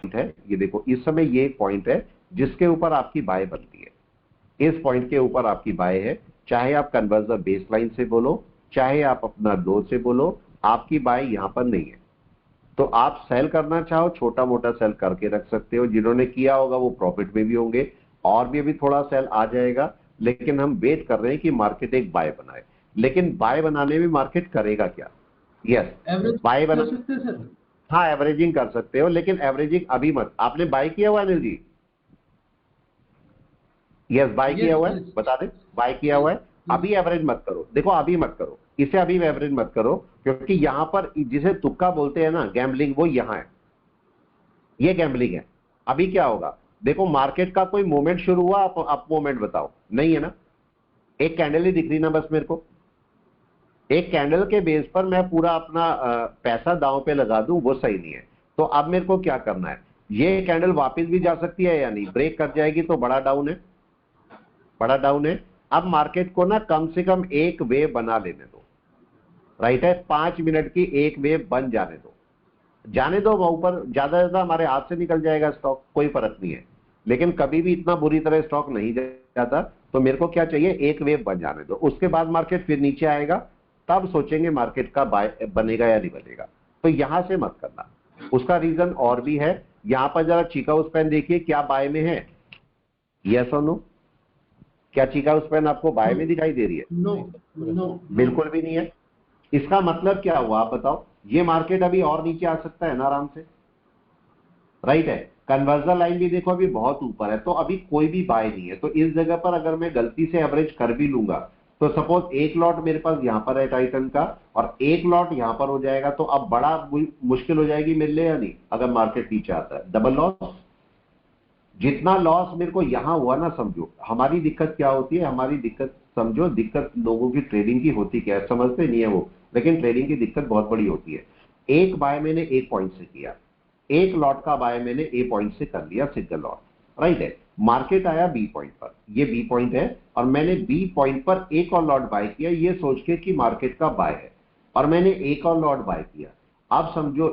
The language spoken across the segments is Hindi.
है, ये देखो इस समय ये एक पॉइंट है जिसके ऊपर आपकी बाय बनती है, इस पॉइंट के ऊपर आपकी बाय है, चाहे आप कन्वर्जर बेस लाइन से बोलो, चाहे आप अपना लो से बोलो, आपकी बाय यहां पर नहीं है। तो आप सेल करना चाहो, छोटा मोटा सेल करके रख सकते हो, जिन्होंने किया होगा वो प्रॉफिट में भी होंगे, और भी अभी थोड़ा सेल आ जाएगा, लेकिन हम वेट कर रहे हैं कि मार्केट एक बाय बनाए। लेकिन बाय बनाने में मार्केट करेगा क्या? यस, बाय बना सकते हैं सर। हाँ, एवरेजिंग कर सकते हो, लेकिन एवरेजिंग अभी मत। आपने बाय किया हुआ है अनिल जी? यस, बाय किया हुआ है, बता दें, बाय किया हुआ है। अभी एवरेज मत करो, देखो अभी मत करो इसे, अभी एवरेज मत करो, क्योंकि यहां पर जिसे तुक्का बोलते हैं ना, गैम्बलिंग, वो यहां है, ये गैम्बलिंग है। अभी क्या होगा, देखो मार्केट का कोई मूवमेंट शुरू हुआ, अप मूवमेंट बताओ, नहीं है ना, एक कैंडल ही दिख रही ना बस मेरे को, एक कैंडल के बेस पर मैं पूरा अपना पैसा दांव पे लगा दूं, वो सही नहीं है। तो अब मेरे को क्या करना है, ये कैंडल वापस भी जा सकती है या नहीं, ब्रेक कर जाएगी तो बड़ा डाउन है, बड़ा डाउन है। अब मार्केट को ना कम से कम एक वेव बना लेने दो, राइट है, 5 मिनट की एक वेव बन जाने दो, जाने दो, वो ऊपर ज्यादा ज्यादा हमारे हाथ से निकल जाएगा स्टॉक, कोई फर्क नहीं है, लेकिन कभी भी इतना बुरी तरह स्टॉक नहीं जाता। तो मेरे को क्या चाहिए, एक वेव बन जाने दो, उसके बाद मार्केट फिर नीचे आएगा, तब सोचेंगे मार्केट का बाय बनेगा या नहीं बनेगा। तो यहां से मत करना, उसका रीजन और भी है। यहां पर जरा चिकागो स्पैन देखिए, क्या बाय में है, यस और नो? क्या चिकागो स्पैन आपको बाय में दिखाई दे रही है? नो, नो, बिल्कुल भी नहीं है। इसका मतलब क्या हुआ आप बताओ, ये मार्केट अभी और नीचे आ सकता है ना आराम से, राइट है। कन्वर्जन लाइन भी देखो अभी बहुत ऊपर है, तो अभी कोई भी बाय नहीं है। तो इस जगह पर अगर मैं गलती से एवरेज कर भी लूंगा, तो सपोज एक लॉट मेरे पास यहां पर है टाइटन का, और एक लॉट यहां पर हो जाएगा, तो अब बड़ा मुश्किल हो जाएगी मेरे लिए या नहीं, अगर मार्केट नीचे आता है, डबल लॉस। जितना लॉस मेरे को यहां हुआ ना, समझो हमारी दिक्कत क्या होती है, हमारी दिक्कत समझो, दिक्कत लोगों की ट्रेडिंग की होती क्या है, समझते नहीं है वो, लेकिन ट्रेडिंग की दिक्कत बहुत बड़ी होती है। एक बाय मैंने एक पॉइंट से किया, एक लॉट का बाय मैंने ए पॉइंट से कर लिया, सिंगल लॉट, राइट है। मार्केट आया बी पॉइंट पर, ये बी पॉइंट है, और मैंने बी पॉइंट पर एक और लॉट बाय किया, ये सोच के कि मार्केट का बाय है, और मैंने एक और लॉट बाय किया। अब समझो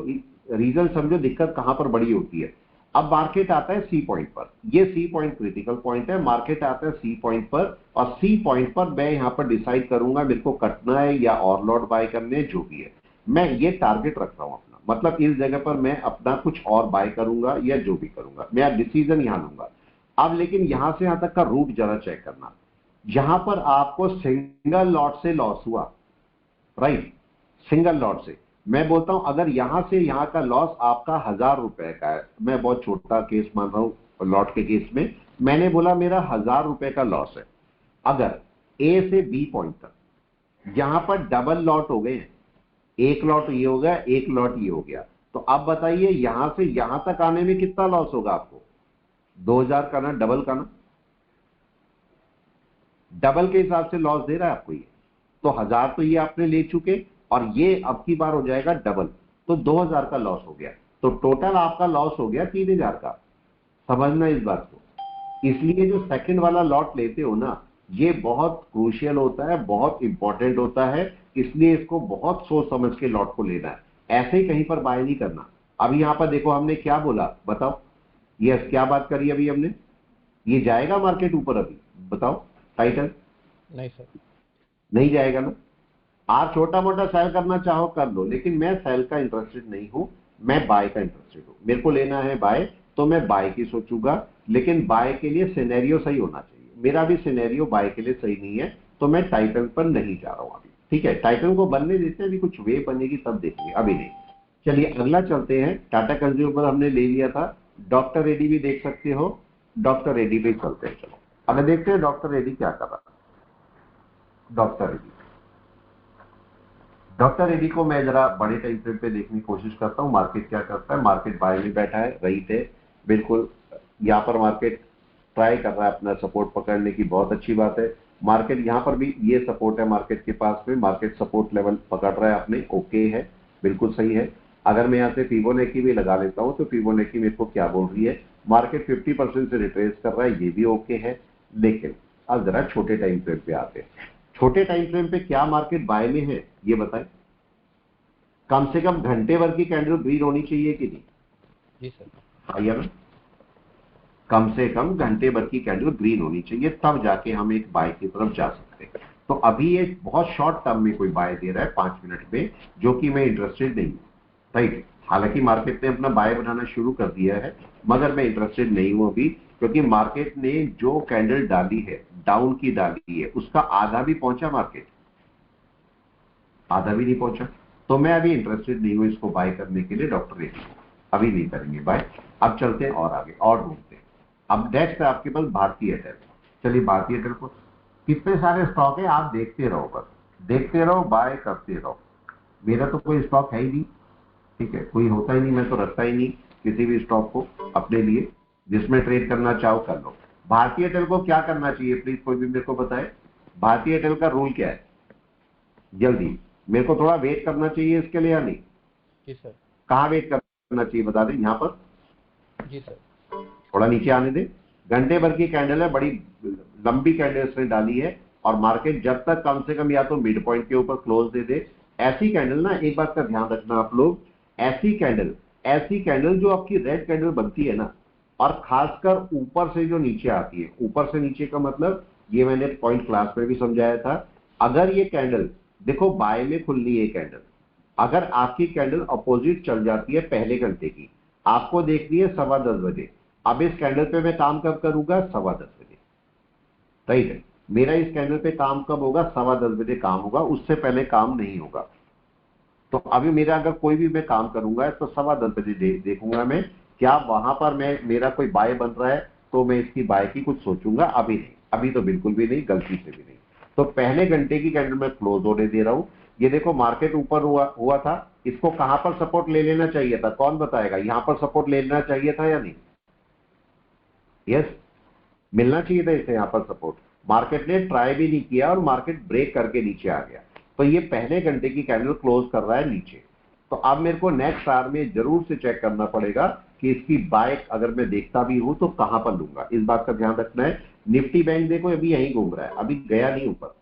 रीजन, समझो दिक्कत कहां पर बड़ी होती है। अब मार्केट आता है सी पॉइंट पर, ये सी पॉइंट क्रिटिकल पॉइंट है, मार्केट आता है सी पॉइंट पर, और सी पॉइंट पर मैं यहां पर डिसाइड करूंगा मेरे को कटना है या और लॉट बाय करने, जो भी है मैं ये टारगेट रख रहा हूं अपना, मतलब इस जगह पर मैं अपना कुछ और बाय करूंगा या जो भी करूंगा, मैं डिसीजन यहां लूंगा। अब लेकिन यहां से यहां तक का रूट जरा चेक करना, जहां पर आपको सिंगल लॉट से लॉस हुआ, राइट, सिंगल लॉट से, मैं बोलता हूं अगर यहां से यहां का लॉस आपका 1,000 रुपए का है, मैं बहुत छोटा केस मान रहा हूं लॉट के केस में, मैंने बोला मेरा 1,000 रुपए का लॉस है, अगर ए से बी पॉइंट तक यहां पर डबल लॉट हो गए, एक लॉट ये हो गया, एक लॉट ये हो गया, तो अब बताइए यहां से यहां तक आने में कितना लॉस होगा आपको, 2,000 का ना, डबल का ना, डबल के हिसाब से लॉस दे रहा है आपको ये। तो 1,000 तो ये आपने ले चुके, और ये अब की बार हो जाएगा डबल, तो 2,000 का लॉस हो गया, तो टोटल आपका लॉस हो गया 3,000 का। समझना इस बात को, इसलिए जो सेकंड वाला लॉट लेते हो ना, ये बहुत क्रूशियल होता है, बहुत इंपॉर्टेंट होता है, इसलिए इसको बहुत सोच समझ के लॉट को लेना है, ऐसे ही कहीं पर बाय नहीं करना। अभी यहां पर देखो हमने क्या बोला बताओ, यस, क्या बात करी अभी हमने, ये जाएगा मार्केट ऊपर अभी, बताओ टाइटल? नहीं सर, नहीं जाएगा ना। आप छोटा मोटा सेल करना चाहो कर लो, लेकिन मैं सेल का इंटरेस्टेड नहीं हूं, मैं बाय का इंटरेस्टेड हूं, मेरे को लेना है बाय, तो मैं बाय की सोचूंगा, लेकिन बाय के लिए सिनेरियो सही होना चाहिए, मेरा भी सिनेरियो बाय के लिए सही नहीं है, तो मैं टाइटन पर नहीं जा रहा हूं अभी, ठीक है, टाइटन को बनने देते हैं, अभी कुछ वे बनेगी तब देखेंगे, अभी नहीं। चलिए अगला चलते हैं, टाटा कंज्यूमर हमने ले लिया था, डॉक्टर रेड्डी भी देख सकते हो, डॉक्टर रेड्डी पे चलते हैं, चलो अब देखते हैं डॉक्टर रेड्डी क्या कर रहा है। डॉक्टर रेड्डी को मैं जरा बड़े टाइम फ्रेम पे देखने की कोशिश करता हूं, मार्केट क्या करता है। मार्केट बाय में बैठा है, रही थे बिल्कुल, यहाँ पर मार्केट ट्राई कर रहा है अपना सपोर्ट पकड़ने की, बहुत अच्छी बात है। मार्केट यहाँ पर भी ये सपोर्ट है मार्केट के पास में, मार्केट सपोर्ट लेवल पकड़ रहा है अपने, ओके है, बिल्कुल सही है। अगर मैं यहाँ से फिबोनाची भी लगा लेता हूँ, तो फिबोनाची मेरे को क्या बोल रही है, मार्केट 50% से रिट्रेस कर रहा है, ये भी ओके है। लेकिन अब जरा छोटे टाइम फ्रेम पे आते हैं, छोटे टाइम फ्रेम पे क्या मार्केट बाय में है ये बताएं। कम से कम घंटे भर की कैंडल ग्रीन होनी चाहिए कि नहीं? जी सर। आइए ना, कम से कम घंटे भर की कैंडल ग्रीन होनी चाहिए, तब जाके हम एक बाय की तरफ जा सकते हैं। तो अभी ये बहुत शॉर्ट टर्म में कोई बाय दे रहा है 5 मिनट में, जो कि मैं इंटरेस्टेड नहीं हूं, राइट। हालांकि मार्केट ने अपना बाय बनाना शुरू कर दिया है, मगर मैं इंटरेस्टेड नहीं हूं अभी, क्योंकि मार्केट ने जो कैंडल डाली है, डाउन की डाली है, उसका आधा भी पहुंचा मार्केट, आधा भी नहीं पहुंचा। तो मैं अभी इंटरेस्टेड नहीं हूं इसको बाय करने के लिए, डॉक्टर रेड्डी को अभी नहीं करेंगे बाय। अब चलते हैं और आगे और ढूंढते हैं। अब नेक्स्ट है आपके पास भारतीय एयरटेल। चलिए भारतीय एयरटेल को, कितने सारे स्टॉक है, आप देखते रहो, बस देखते रहो, बाय करते रहो। मेरा तो कोई स्टॉक है ही नहीं, ठीक है, कोई होता ही नहीं, मैं तो रखता ही नहीं किसी भी स्टॉक को अपने लिए। जिसमें ट्रेड करना चाहो कर लो। भारतीय एयरटेल को क्या करना चाहिए, प्लीज कोई भी मेरे को बताए। भारतीय एयरटेल का रूल क्या है, जल्दी। मेरे को थोड़ा वेट करना चाहिए इसके लिए या नहीं? जी सर। कहाँ वेट करना चाहिए बता दें, यहाँ पर? जी सर। थोड़ा नीचे आने दे। घंटे भर की कैंडल है, बड़ी लंबी कैंडल इसने डाली है, और मार्केट जब तक कम से कम या तो मिड पॉइंट के ऊपर क्लोज दे दे। ऐसी कैंडल ना, एक बात का ध्यान रखना आप लोग, ऐसी कैंडल जो आपकी रेड कैंडल बनती है ना, और खासकर ऊपर से जो नीचे आती है, ऊपर से नीचे का मतलब, ये मैंने पॉइंट क्लास में भी समझाया था। अगर ये कैंडल, देखो बाय में खुलनी है कैंडल, अगर आपकी कैंडल अपोजिट चल जाती है पहले घंटे की, आपको देखनी है 10:15 बजे। अब इस कैंडल पे मैं काम कब करूंगा, 10:15 बजे, राइट है। मेरा इस कैंडल पे काम कब होगा, 10:15 बजे काम होगा, उससे पहले काम नहीं होगा। तो अभी मेरा अगर कोई भी मैं काम करूंगा तो 10:15 बजे देखूंगा मैं, क्या वहां पर मैं, मेरा कोई बाय बन रहा है, तो मैं इसकी बाय की कुछ सोचूंगा। अभी नहीं, अभी तो बिल्कुल भी नहीं, गलती से भी नहीं। तो पहले घंटे की कैंडल में क्लोज होने दे रहा हूं। ये देखो मार्केट ऊपर हुआ था, इसको कहां पर सपोर्ट ले लेना चाहिए था, कौन बताएगा? यहां पर सपोर्ट ले लेना चाहिए था या नहीं? यस, मिलना चाहिए था इसे यहां पर सपोर्ट। मार्केट ने ट्राई भी नहीं किया और मार्केट ब्रेक करके नीचे आ गया। तो ये पहले घंटे की कैंडल क्लोज कर रहा है नीचे। तो अब मेरे को नेक्स्ट आवर में जरूर से चेक करना पड़ेगा कि इसकी बाय अगर मैं देखता भी हूं तो कहां पर लूंगा, इस बात का ध्यान रखना है। निफ्टी बैंक देखो अभी यहीं घूम रहा है, अभी गया नहीं ऊपर।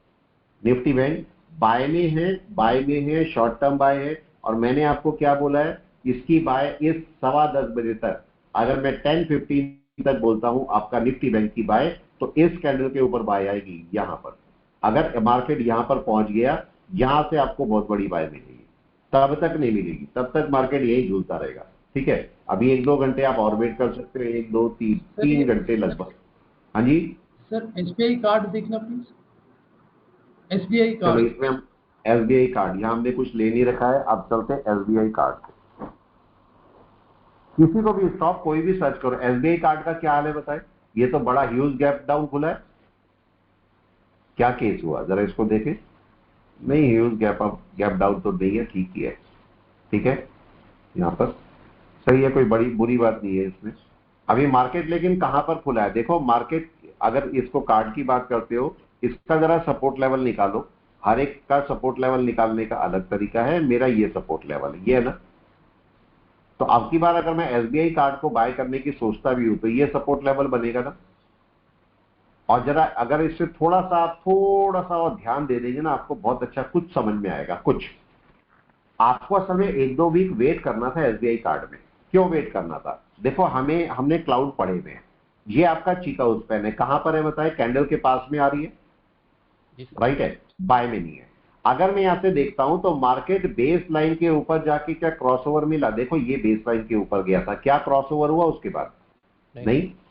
निफ्टी बैंक बाय में है, शॉर्ट टर्म बाय है। और मैंने आपको क्या बोला है, इसकी बाय इस 10:15 बजे तक, अगर मैं 10:15 तक बोलता हूं आपका निफ्टी बैंक की बाय, तो इस कैंडल के ऊपर बाय आएगी यहां पर। अगर मार्केट यहां पर पहुंच गया, यहां से आपको बहुत बड़ी बाय मिलेगी, तब तक नहीं मिलेगी, तब तक मार्केट यही झूलता रहेगा, ठीक है। अभी 1-2 घंटे आप और वेट कर सकते हो, 1-2-3 सर ये 3 घंटे लगभग। हाँ जी। सर एसबीआई कार्ड देखना प्लीज, एसबीआई चलो कार्ड। इसमें हम एसबीआई कार्ड, यहां हमने कुछ ले नहीं रखा है, अब चलते हैं एसबीआई कार्ड। किसी को भी स्टॉक कोई भी सर्च करो, एसबीआई कार्ड का क्या हाल है बताए। ये तो बड़ा ह्यूज गैप डाउन खुला है, क्या केस हुआ जरा इसको देखें। नहीं, ह्यूज गैप डाउन तो नहीं है, ठीक ही है, ठीक है, यहाँ पर सही है, कोई बड़ी बुरी बात नहीं है इसमें। अभी मार्केट लेकिन कहां पर खुला है, देखो मार्केट, अगर इसको कार्ड की बात करते हो, इसका जरा सपोर्ट लेवल निकालो। हर एक का सपोर्ट लेवल निकालने का अलग तरीका है, मेरा ये सपोर्ट लेवल है, ये है ना। तो अब की बार अगर मैं एसबीआई कार्ड को बाय करने की सोचता भी हूं तो ये सपोर्ट लेवल बनेगा ना। और जरा अगर इससे थोड़ा सा और ध्यान दे देंगे ना, आपको बहुत अच्छा कुछ समझ में आएगा। कुछ आपको असल में 1-2 वीक वेट करना था एसबीआई कार्ड में। क्यों वेट करना था, देखो हमने क्लाउड पढ़े हुए हैं। ये आपका चीका उस पेन है, कहां पर है बताए, कैंडल के पास में आ रही है, जी सर। राइट है, बाय में नहीं है। अगर मैं यहां से देखता हूं तो मार्केट बेस लाइन के ऊपर जाके क्या क्रॉसओवर मिला, देखो ये बेस लाइन के ऊपर गया था, क्या क्रॉसओवर हुआ उसके बाद? नहीं नहीं, सर।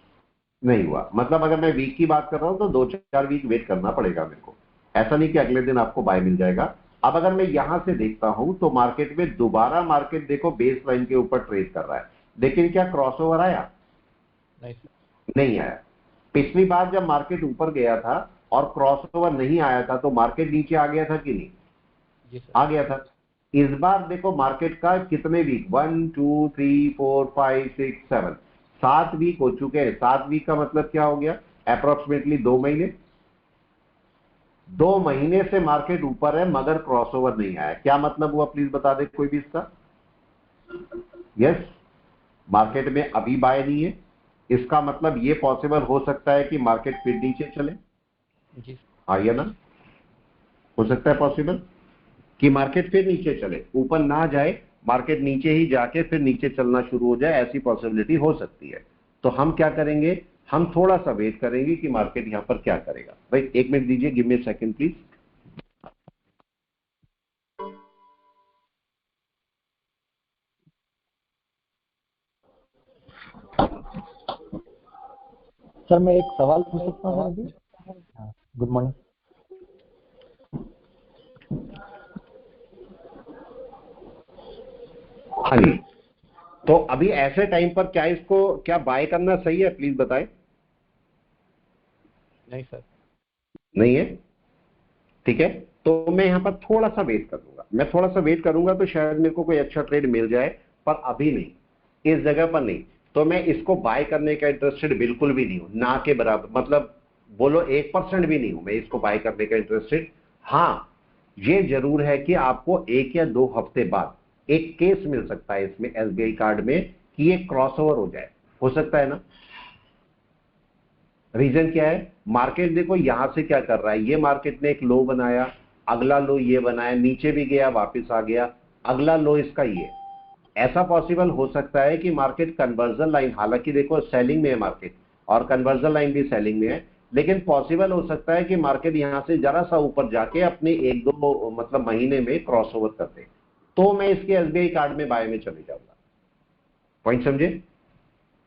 नहीं हुआ। मतलब अगर मैं वीक की बात कर रहा हूं तो 2-4 वीक वेट करना पड़ेगा मेरे को, ऐसा नहीं कि अगले दिन आपको बाय मिल जाएगा। अब अगर मैं यहां से देखता हूं तो मार्केट में दोबारा मार्केट देखो बेस लाइन के ऊपर ट्रेड कर रहा है, लेकिन क्या क्रॉसओवर आया? नहीं सर। नहीं आया। पिछली बार जब मार्केट ऊपर गया था और क्रॉसओवर नहीं आया था तो मार्केट नीचे आ गया था कि नहीं? जी सर। आ गया था। इस बार देखो मार्केट का कितने वीक, 1 2 3 4 5 6 7, 7 वीक हो चुके हैं। 7 वीक का मतलब क्या हो गया, अप्रोक्सीमेटली 2 महीने। 2 महीने से मार्केट ऊपर है मगर क्रॉसओवर नहीं आया, क्या मतलब हुआ प्लीज बता दे कोई भी इसका। यस, मार्केट में अभी बाय नहीं है, इसका मतलब ये पॉसिबल हो सकता है कि मार्केट फिर नीचे चले। जी सर। आइए ना, हो सकता है पॉसिबल कि मार्केट फिर नीचे चले, ऊपर ना जाए, मार्केट नीचे ही जाके फिर नीचे चलना शुरू हो जाए, ऐसी पॉसिबिलिटी हो सकती है। तो हम क्या करेंगे, हम थोड़ा सा वेट करेंगे कि मार्केट यहां पर क्या करेगा। भाई 1 मिनट दीजिए, give me second please. Sir मैं एक सवाल पूछ सकता हूँ सर अभी? हाँ, गुड मॉर्निंग। हाँ जी, तो अभी ऐसे टाइम पर क्या इसको क्या बाय करना सही है, प्लीज बताएं। नहीं सर। नहीं है, ठीक है। तो मैं यहां पर थोड़ा सा वेट करूंगा, मैं थोड़ा सा वेट करूंगा तो शायद मेरे को कोई अच्छा ट्रेड मिल जाए, पर अभी नहीं, इस जगह पर नहीं। तो मैं इसको बाय करने का इंटरेस्टेड बिल्कुल भी नहीं हूं, ना के बराबर, मतलब बोलो 1% भी नहीं हूं मैं इसको बाय करने का इंटरेस्टेड। हाँ, ये जरूर है कि आपको 1 या 2 हफ्ते बाद एक केस मिल सकता है इसमें एसबीआई कार्ड में कि ये क्रॉसओवर हो जाए, हो सकता है ना। रीजन क्या है, मार्केट देखो यहां से क्या कर रहा है, ये मार्केट ने एक लो बनाया, अगला लो ये बनाया, नीचे भी गया वापस आ गया, अगला लो इसका ये। ऐसा पॉसिबल हो सकता है कि मार्केट कन्वर्जन लाइन, हालांकि देखो सेलिंग में है मार्केट और कन्वर्जन लाइन भी सेलिंग में है, लेकिन पॉसिबल हो सकता है कि मार्केट यहां से जरा सा ऊपर जाके अपने 1-2 मतलब महीने में क्रॉस ओवर कर दे, तो मैं इसके एसबीआई कार्ड में बाय में चले जाऊंगा। पॉइंट समझे,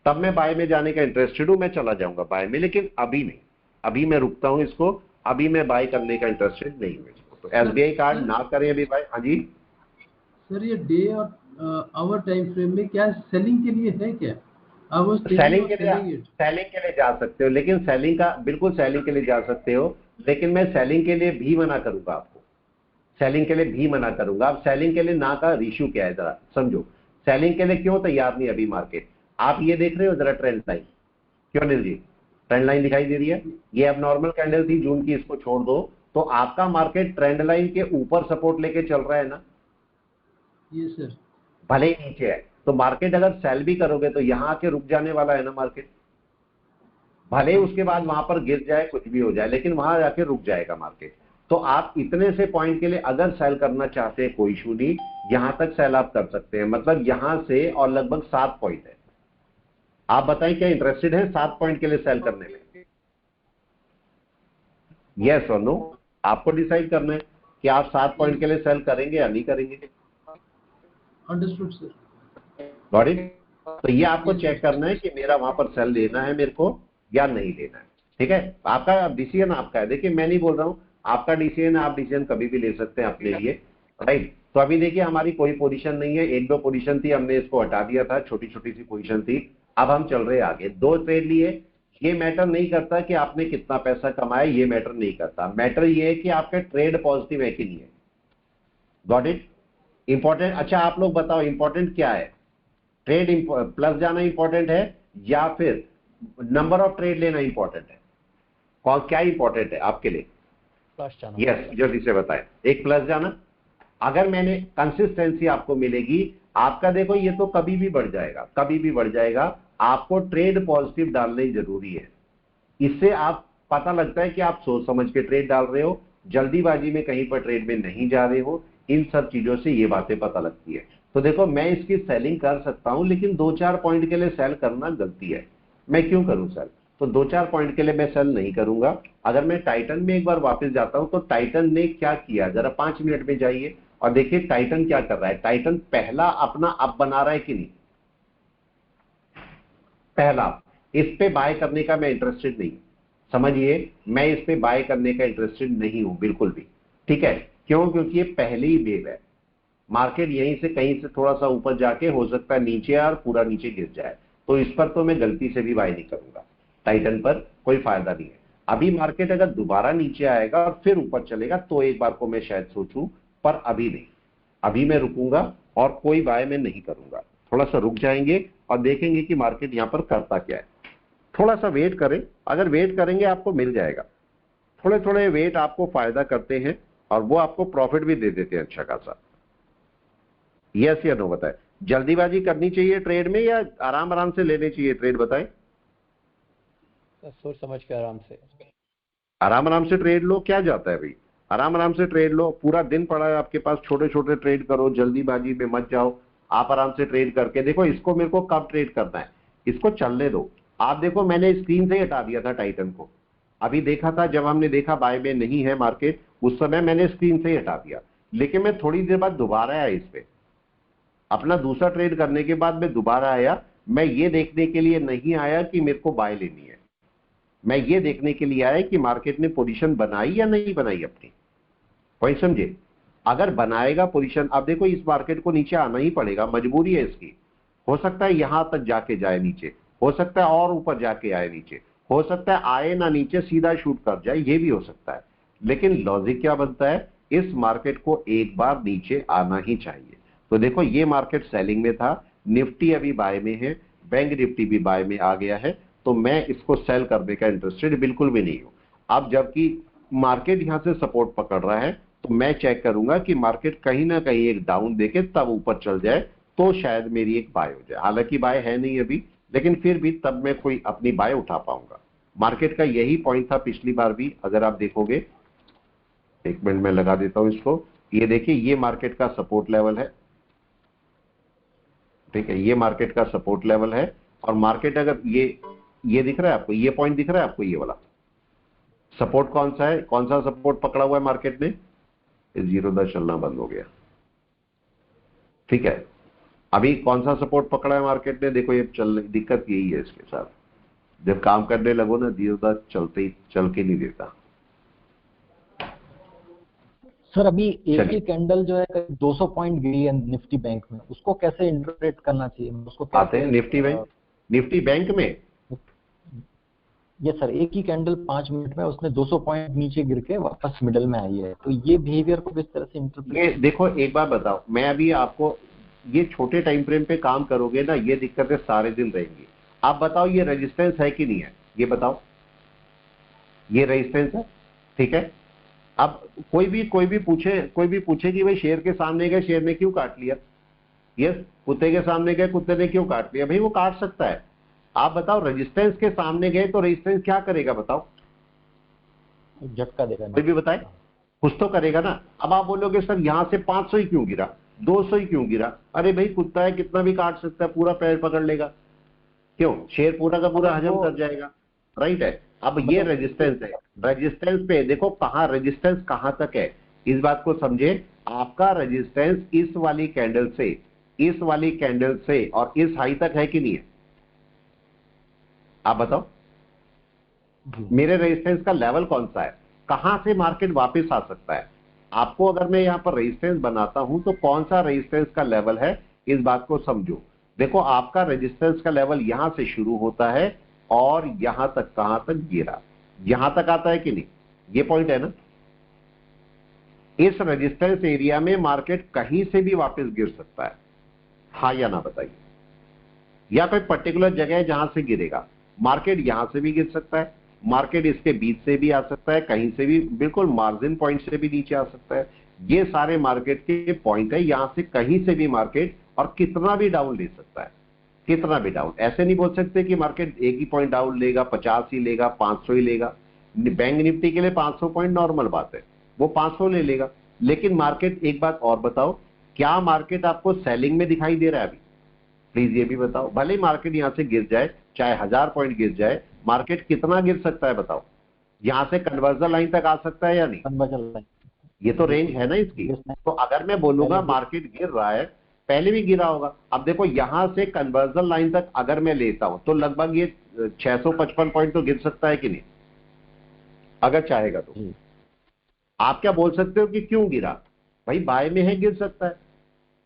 तब मैं बाय में जाने का इंटरेस्टेड हूं, मैं चला जाऊंगा बाय में, लेकिन अभी नहीं, अभी मैं रुकता हूं इसको, अभी मैं बाय करने का इंटरेस्टेड नहीं हूं इसको। तो एसबीआई कार्ड ना करें अभी बाय। हाँ जी सर ये डे और आवर टाइम फ्रेम में क्या सेलिंग के लिए है क्या? I was thinking selling of के लिए, सेलिंग इट। सेलिंग के लिए जा सकते हो, लेकिन सेलिंग का बिल्कुल सेलिंग के लिए जा सकते हो, लेकिन मैं सेलिंग के लिए भी मना करूंगा आपको, सेलिंग के लिए भी मना करूंगा। अब सेलिंग के लिए ना का इश्यू क्या है जरा समझो, सेलिंग के लिए क्यों तैयार नहीं अभी मार्केट। आप ये देख रहे हो जरा ट्रेंड लाइन, क्यों अनिल जी, ट्रेंड लाइन दिखाई दे रही है, ये अब नॉर्मल कैंडल थी जून की, इसको छोड़ दो तो आपका मार्केट ट्रेंड लाइन के ऊपर सपोर्ट लेके चल रहा है ना, ये सर। भले ही नीचे है। तो मार्केट अगर सेल भी करोगे तो यहां आके रुक जाने वाला है ना मार्केट, भले ही उसके बाद वहां पर गिर जाए कुछ भी हो जाए, लेकिन वहां जाके रुक जाएगा मार्केट। तो आप इतने से पॉइंट के लिए अगर सेल करना चाहते हैं कोई इशू नहीं, यहां तक सेल आप कर सकते हैं, मतलब यहां से और लगभग 7 पॉइंट है। आप बताएं क्या इंटरेस्टेड है 7 पॉइंट के लिए सेल करने में, यस और नो, आपको डिसाइड करना है कि आप 7 पॉइंट के लिए सेल करेंगे या नहीं करेंगे। Understood sir. Got it. तो ये आपको Yes, चेक sir. करना है कि मेरा वहां पर सेल लेना है मेरे को या नहीं लेना है, ठीक है। आपका डिसीजन आपका है, देखिए मैं नहीं बोल रहा हूं, आपका डिसीजन है, आप डिसीजन कभी भी ले सकते हैं अपने लिए, राइट। तो अभी देखिए हमारी कोई पोजीशन नहीं है, 1-2 पोजीशन थी, हमने इसको हटा दिया था, छोटी छोटी सी पोजीशन थी, अब हम चल रहे हैं आगे। 2 ट्रेड लिए, ये मैटर नहीं करता कि आपने कितना पैसा कमाया, ये मैटर नहीं करता, मैटर ये है कि आपका ट्रेड पॉजिटिव है कि नहीं है। Got it. इंपॉर्टेंट, अच्छा आप लोग बताओ इंपॉर्टेंट क्या है, ट्रेड प्लस जाना इंपॉर्टेंट है या फिर नंबर ऑफ ट्रेड लेना इंपॉर्टेंट है, कौन क्या इंपॉर्टेंट है आपके लिए। प्लस जाना। यस, जल्दी से बताएं। एक प्लस जाना, अगर मैंने कंसिस्टेंसी आपको मिलेगी, आपका देखो ये तो कभी भी बढ़ जाएगा, कभी भी बढ़ जाएगा, आपको ट्रेड पॉजिटिव डालने जरूरी है। इससे आप पता लगता है कि आप सोच समझ के ट्रेड डाल रहे हो, जल्दीबाजी में कहीं पर ट्रेड में नहीं जा रहे हो, इन सब चीजों से ये बातें पता लगती है। तो देखो मैं इसकी सेलिंग कर सकता हूं, लेकिन 2-4 पॉइंट के लिए सेल करना गलती है। मैं क्यों करूं सेल, तो 2-4 पॉइंट के लिए मैं सेल नहीं करूंगा। अगर मैं टाइटन में एक बार वापस जाता हूं तो टाइटन ने क्या किया, जरा 5 मिनट में जाइए और देखिए टाइटन क्या कर रहा है। टाइटन पहला अपना अप बना रहा है कि नहीं, पहला, इस पे बाय करने का मैं इंटरेस्टेड नहीं, समझिए मैं इस पे बाय करने का इंटरेस्टेड नहीं हूं बिल्कुल भी, ठीक है। क्यों, क्योंकि ये पहली ही वेव है, मार्केट यहीं से कहीं से थोड़ा सा ऊपर जाके हो सकता है नीचे और पूरा नीचे गिर जाए, तो इस पर तो मैं गलती से भी बाय नहीं करूंगा, टाइटन पर कोई फायदा नहीं है। अभी मार्केट अगर दोबारा नीचे आएगा और फिर ऊपर चलेगा तो एक बार को मैं शायद सोचूं, पर अभी नहीं, अभी मैं रुकूंगा और कोई बाय मैं नहीं करूंगा, थोड़ा सा रुक जाएंगे और देखेंगे कि मार्केट यहां पर करता क्या है। थोड़ा सा वेट करें, अगर वेट करेंगे आपको मिल जाएगा, थोड़े थोड़े वेट आपको फायदा करते हैं और वो आपको प्रॉफिट भी दे देते हैं अच्छा खासा। यस या नो बताएं, जल्दीबाजी करनी चाहिए ट्रेड में या आराम आराम से लेने चाहिए ट्रेड, बताएं। सोच समझ के आराम से। आराम आराम से ट्रेड लो, क्या जाता है भाई, आराम आराम से ट्रेड लो, पूरा दिन पड़ा है आपके पास, छोटे छोटे ट्रेड करो, जल्दीबाजी में मत जाओ, आप आराम से ट्रेड करके देखो। इसको मेरे को कब ट्रेड करना है, इसको चलने दो। आप देखो मैंने स्क्रीन से ही हटा दिया था टाइटन को, अभी देखा था जब हमने देखा बाय में नहीं है मार्केट, उस समय मैंने स्क्रीन से ही हटा दिया। लेकिन मैं थोड़ी देर बाद दोबारा आया इस पे, अपना दूसरा ट्रेड करने के बाद मैं दोबारा आया। मैं ये देखने के लिए नहीं आया कि मेरे को बाय लेनी है, मैं ये देखने के लिए आया कि मार्केट ने पोजीशन बनाई या नहीं बनाई अपनी। वही समझे, अगर बनाएगा पोजीशन, अब देखो इस मार्केट को नीचे आना ही पड़ेगा, मजबूरी है इसकी। हो सकता है यहां तक जाके जाए नीचे, हो सकता है और ऊपर जाके आए नीचे, हो सकता है आए ना नीचे सीधा शूट कर जाए, ये भी हो सकता है। लेकिन लॉजिक क्या बनता है, इस मार्केट को एक बार नीचे आना ही चाहिए। तो देखो ये मार्केट सेलिंग में था, निफ्टी अभी बाय में है, बैंक निफ्टी भी बाय में आ गया है, तो मैं इसको सेल करने का इंटरेस्टेड बिल्कुल भी नहीं हूं। अब जबकि मार्केट यहां से सपोर्ट पकड़ रहा है, तो मैं चेक करूंगा कि मार्केट कहीं ना कहीं एक डाउन देके तब ऊपर चल जाए, तो शायद मेरी एक बाय हो जाए। हालांकि बाय है नहीं अभी, लेकिन फिर भी तब मैं कोई अपनी बाय उठा पाऊंगा। मार्केट का यही पॉइंट था पिछली बार भी, अगर आप देखोगे, एक मिनट में लगा देता हूं इसको। ये देखिए ये मार्केट का सपोर्ट लेवल है, ठीक है, ये मार्केट का सपोर्ट लेवल है। और मार्केट अगर ये दिख रहा है आपको, ये पॉइंट दिख रहा है आपको, ये वाला सपोर्ट कौन सा है, कौन सा सपोर्ट पकड़ा हुआ है मार्केट ने, 0 चलना बंद हो गया, ठीक है। अभी कौन सा सपोर्ट पकड़ा है मार्केट ने, देखो ये चल, दिक्कत यही है इसके साथ, जब काम करने लगो ना 0 चलते ही चल के नहीं देता। सर अभी एक ही कैंडल जो है 200 पॉइंट गिरी है निफ्टी बैंक में, उसको कैसे इंटरप्रेट करना चाहिए, उसको आते हैं निफ्टी बैंक में। ये सर एक ही कैंडल 5 मिनट में उसने 200 पॉइंट नीचे गिर के वापस मिडल में आई है, तो ये बिहेवियर को किस तरह से इंटरप्रेट। ये देखो एक बार बताओ, मैं अभी आपको, ये छोटे टाइम फ्रेम पे काम करोगे ना, ये दिक्कतें सारे दिन रहेंगी। आप बताओ ये रेजिस्टेंस है कि नहीं है, ये बताओ, ये रेजिस्टेंस है, ठीक है। अब कोई भी पूछे कि भाई शेर के सामने गए, शेर ने क्यों काट लिया, यस, कुत्ते के सामने गए, कुत्ते ने क्यों काट लिया, भाई वो काट सकता है। आप बताओ रेजिस्टेंस के सामने गए तो रेजिस्टेंस क्या करेगा, बताओ, झटका देगा, कोई भी बताए, कुछ तो करेगा ना। अब आप बोलोगे सर यहां से 500 ही क्यों गिरा, 200 ही क्यों गिरा, अरे भाई कुत्ता है, कितना भी काट सकता है, पूरा पैर पकड़ लेगा, क्यों, शेर पूरा का पूरा हजम कर जाएगा, राइट है। अब ये रेजिस्टेंस है, रेजिस्टेंस पे देखो कहां रेजिस्टेंस कहां तक है, इस बात को समझे। आपका रेजिस्टेंस इस वाली कैंडल से, इस वाली कैंडल से और इस हाई तक है कि नहीं है, आप बताओ। मेरे रेजिस्टेंस का लेवल कौन सा है, कहां से मार्केट वापस आ सकता है। आपको अगर मैं यहां पर रेजिस्टेंस बनाता हूं तो कौन सा रेजिस्टेंस का लेवल है, इस बात को समझो। देखो आपका रेजिस्टेंस का लेवल यहां से शुरू होता है और यहां तक, कहां तक गिरा, यहां तक आता है कि नहीं, ये पॉइंट है ना। इस रेजिस्टेंस एरिया में मार्केट कहीं से भी वापस गिर सकता है, हाँ या ना बताइए। या कोई पर्टिकुलर जगह है जहां से गिरेगा, मार्केट यहां से भी गिर सकता है, मार्केट इसके बीच से भी आ सकता है, कहीं से भी, बिल्कुल मार्जिन पॉइंट से भी नीचे आ सकता है। ये सारे मार्केट के पॉइंट है, यहां से कहीं से भी मार्केट और कितना भी डाउन ले सकता है, कितना भी डाउन। ऐसे नहीं बोल सकते कि मार्केट एक ही पॉइंट डाउन लेगा, 50 ही लेगा, 500 ही लेगा। बैंक निफ्टी के लिए 500 पॉइंट नॉर्मल बात है, वो 500 ले लेगा। लेकिन मार्केट, एक बात और बताओ, क्या मार्केट आपको सेलिंग में दिखाई दे रहा है अभी, प्लीज ये भी बताओ। भले ही मार्केट यहां से गिर जाए, चाहे 1000 पॉइंट गिर जाए, मार्केट कितना गिर सकता है बताओ, यहां से कन्वर्जन लाइन तक आ सकता है या नहीं, ये तो रेंज है ना इसकी। तो अगर मैं बोलूंगा मार्केट गिर रहा है, पहले भी गिरा होगा। अब देखो यहां से कन्वर्जन लाइन तक अगर मैं लेता हूं तो लगभग ये 655 पॉइंट तो गिर सकता है कि नहीं, अगर चाहेगा तो। आप क्या बोल सकते हो कि क्यों गिरा, भाई बाय में है, गिर सकता है,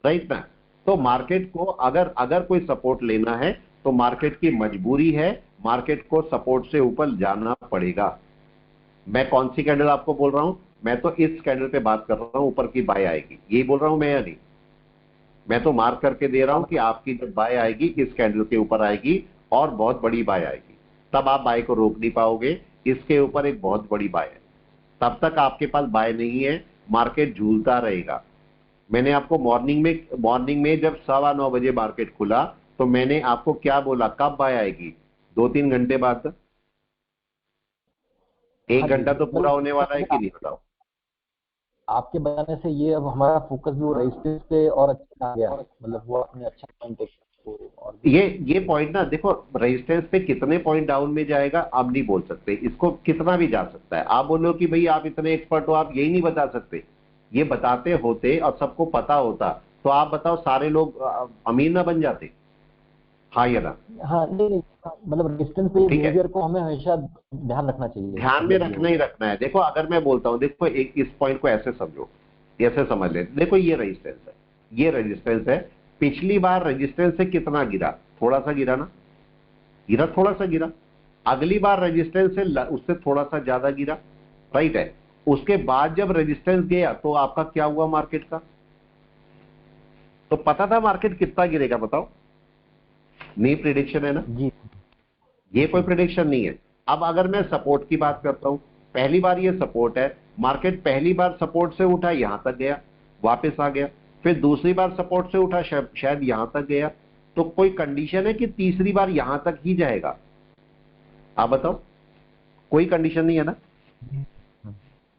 राइट ना। तो मार्केट को अगर कोई सपोर्ट लेना है तो मार्केट की मजबूरी है, मार्केट को सपोर्ट से ऊपर जाना पड़ेगा। मैं कौन सी कैंडल आपको बोल रहा हूं, मैं तो इस कैंडल पे बात कर रहा हूं, ऊपर की बाय आएगी, यही बोल रहा हूं मैं या नहीं। मैं तो मार्क करके दे रहा हूं कि आपकी जब बाय आएगी इस कैंडल के ऊपर आएगी और बहुत बड़ी बाय आएगी, तब आप बाय को रोक नहीं पाओगे। इसके ऊपर एक बहुत बड़ी बाय है, तब तक आपके पास बाय नहीं है, मार्केट झूलता रहेगा। मैंने आपको मॉर्निंग में जब 9:15 बजे मार्केट खुला तो मैंने आपको क्या बोला, कब बाय आएगी, 2-3 घंटे बाद, 1 घंटा तो पूरा होने वाला है कि नहीं बताओ। आपके बताने से ये अब हमारा फोकस भी वो रेजिस्टेंस पे और अच्छा आ गया, मतलब वो अपने अच्छा पॉइंट और ये पॉइंट ना देखो, रेजिस्टेंस पे कितने पॉइंट डाउन में जाएगा आप नहीं बोल सकते, इसको कितना भी जा सकता है। आप बोलो कि भाई आप इतने एक्सपर्ट हो, आप यही नहीं बता सकते। ये बताते होते और सबको पता होता तो आप बताओ सारे लोग अमीर ना बन जाते? हाँ या ना? हाँ नहीं, मतलब रेजिस्टेंस पे ठीक है, बिहेवियर को हमें हमेशा ध्यान रखना चाहिए, ध्यान में मतलब ये रखना ही रखना है। देखो अगर मैं बोलता हूं, देखो एक इस पॉइंट को ऐसे समझो, ऐसे समझ ले, देखो ये रेजिस्टेंस है, ये रेजिस्टेंस है। पिछली बार रेजिस्टेंस से कितना गिरा? थोड़ा सा गिरा ना? गिरा, थोड़ा सा गिरा। अगली बार रेजिस्टेंस से उससे थोड़ा सा ज्यादा गिरा, राइट है। उसके बाद जब रेजिस्टेंस गया तो आपका क्या हुआ मार्केट का? तो पता था मार्केट कितना गिरेगा, बताओ? नहीं, प्रिडिक्शन है ना? जी ये कोई प्रिडिक्शन नहीं है। अब अगर मैं सपोर्ट की बात करता हूं, पहली बार ये सपोर्ट है, मार्केट पहली बार सपोर्ट से उठा, यहां तक गया, वापस आ गया। फिर दूसरी बार सपोर्ट से उठा, शायद यहां तक गया। तो कोई कंडीशन है कि तीसरी बार यहां तक ही जाएगा? आप बताओ, कोई कंडीशन नहीं है ना।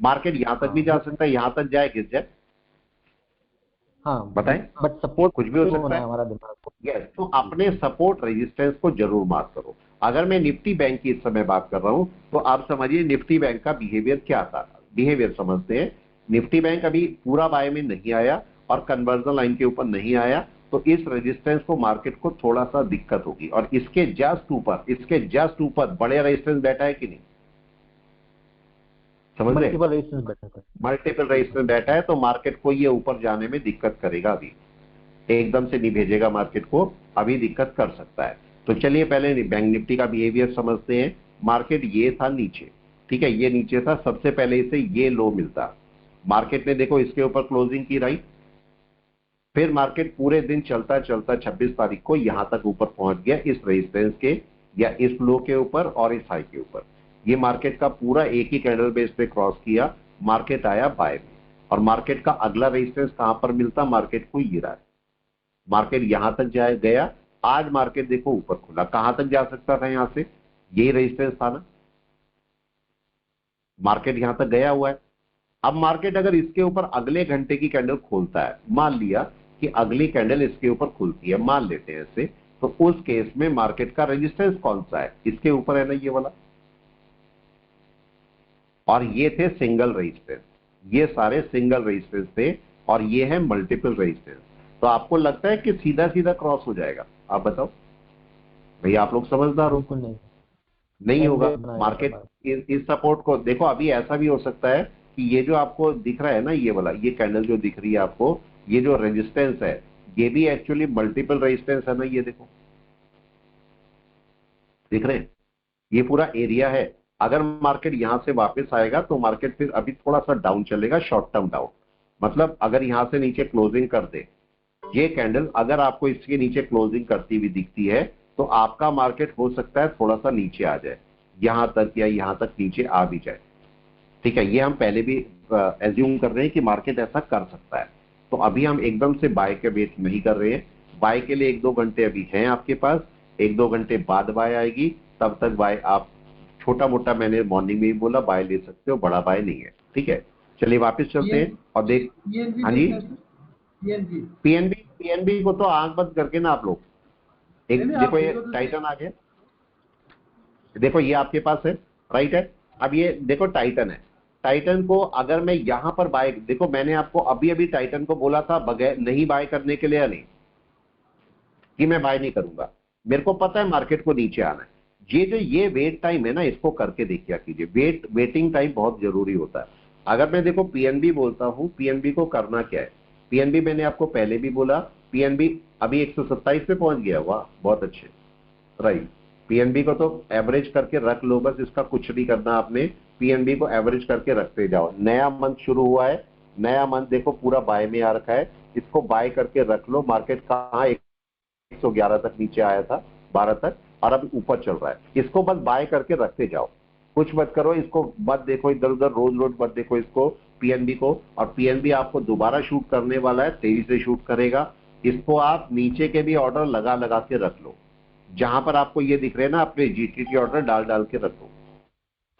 मार्केट यहां तक भी जा सकता है, यहां तक जाए, गिर जाए, हाँ, बताएं, बट सपोर्ट कुछ भी हो पे सकता होना है है। हमारा दिमाग को। यस, तो अपने सपोर्ट रेजिस्टेंस को जरूर मार्क करो। अगर मैं निफ्टी बैंक की इस समय बात कर रहा हूं तो आप समझिए निफ्टी बैंक का बिहेवियर क्या था। बिहेवियर समझते हैं। निफ्टी बैंक अभी पूरा बाय में नहीं आया और कन्वर्जन लाइन के ऊपर नहीं आया, तो इस रेजिस्टेंस को मार्केट को थोड़ा सा दिक्कत होगी। और इसके जस्ट ऊपर बड़े रेजिस्टेंस बैठा है कि नहीं, समझ रहे? मल्टीपल रेजिस्टेंस बैठा था। मल्टीपल रेजिस्टेंस बैठा है तो मार्केट को ये ऊपर जाने में दिक्कत करेगा। अभी एकदम से नहीं भेजेगा मार्केट को, अभी दिक्कत कर सकता है। तो चलिए पहले बैंक निफ्टी का बिहेवियर समझते हैं। मार्केट ये था नीचे, ठीक है, ये नीचे था, सबसे पहले इसे ये लो मिलता, मार्केट ने देखो इसके ऊपर क्लोजिंग की, राइट। फिर मार्केट पूरे दिन चलता चलता 26 तारीख को यहां तक ऊपर पहुंच गया, इस रेजिस्टेंस के या इस लो के ऊपर और इस हाई के ऊपर। ये मार्केट का पूरा एक ही कैंडल बेस पे क्रॉस किया, मार्केट आया बाय में। और मार्केट का अगला रेजिस्टेंस कहां पर मिलता? मार्केट को ये रहा है। मार्केट यहां तक जाए गया, आज मार्केट देखो ऊपर खुला, कहां तक जा सकता था? यहां से यही रेजिस्टेंस था ना, मार्केट यहां तक गया हुआ है। अब मार्केट अगर इसके ऊपर अगले घंटे की कैंडल खोलता है, मान लिया कि अगली कैंडल इसके ऊपर खुलती है, मान लेते हैं इसे, तो उस केस में मार्केट का रेजिस्टेंस कौन सा है? इसके ऊपर है ना, ये वाला। और ये थे सिंगल रेजिस्टेंस, ये सारे सिंगल रेजिस्टेंस थे, और ये है मल्टीपल रेजिस्टेंस। तो आपको लगता है कि सीधा सीधा क्रॉस हो जाएगा? आप बताओ भैया, आप लोग समझदार हो। बिल्कुल नहीं, नहीं होगा। कैंडिडेट बनाएगा मार्केट बात। इस सपोर्ट को देखो, अभी ऐसा भी हो सकता है कि ये जो आपको दिख रहा है ना, ये वाला, ये कैंडल जो दिख रही है आपको, ये जो रेजिस्टेंस है, ये भी एक्चुअली मल्टीपल रेजिस्टेंस है ना। ये देखो, दिख रहे हैं? ये पूरा एरिया है। अगर मार्केट यहां से वापस आएगा तो मार्केट फिर अभी थोड़ा सा डाउन चलेगा, शॉर्ट टर्म डाउन। मतलब अगर यहां से नीचे क्लोजिंग कर दे ये कैंडल, अगर आपको इसके नीचे क्लोजिंग करती हुई दिखती है तो आपका मार्केट हो सकता है थोड़ा सा नीचे आ जाए, यहां तक या यहां तक नीचे आ भी जाए। ठीक है, ये हम पहले भी एज्यूम कर रहे हैं कि मार्केट ऐसा कर सकता है। तो अभी हम एकदम से बाय के वेट नहीं कर रहे हैं। बाय के लिए 1-2 घंटे अभी हैं आपके पास, 1-2 घंटे बाद बाय आएगी, तब तक बाय आप छोटा मोटा, मैंने मॉर्निंग में ही बोला, बाय ले सकते हो, बड़ा बाय नहीं है। ठीक है, चलिए वापस चलते हैं और देख। पीएनबी हाँ जी, देखना है, पीएनबी। पीएनबी को तो आंख बंद करके ना आप लोग, नहीं एक नहीं, आप देखो ये देखो तो सही। टाइटन आ गया, देखो ये आपके पास है, राइट है। अब ये देखो टाइटन है, टाइटन को अगर मैं यहां पर बाय, देखो मैंने आपको अभी अभी टाइटन को बोला था बगैर नहीं बाय करने के लिए, या नहीं कि मैं बाय नहीं करूंगा, मेरे को पता है मार्केट को नीचे आना है। ये जो ये वेट टाइम है ना, इसको करके देखिए कीजिए, वेटिंग टाइम बहुत जरूरी होता है। अगर मैं देखो पीएनबी बोलता हूं, पीएनबी को करना क्या है? पीएनबी मैंने आपको पहले भी बोला, पीएनबी अभी 127 पे पहुंच गया, वाह बहुत अच्छे, राइट। पीएनबी को तो एवरेज करके रख लो, बस इसका कुछ नहीं करना आपने, पीएनबी को एवरेज करके रखते जाओ। नया मंथ शुरू हुआ है, नया मंथ देखो पूरा बाय में आ रखा है, इसको बाय करके रख लो। मार्केट कहाँ 111 तक नीचे आया था, 12 तक, और अब ऊपर चल रहा है। इसको बस बाय करके रखते जाओ, कुछ मत करो, इसको मत देखो इधर उधर, रोज रोज मत देखो इसको, पीएनबी को। और पीएनबी आपको दोबारा शूट करने वाला है, तेजी से शूट करेगा। इसको आप नीचे के भी ऑर्डर लगा लगा के रख लो, जहां पर आपको ये दिख रहे हैं ना, अपने जीटीटी ऑर्डर डाल डाल के रखो,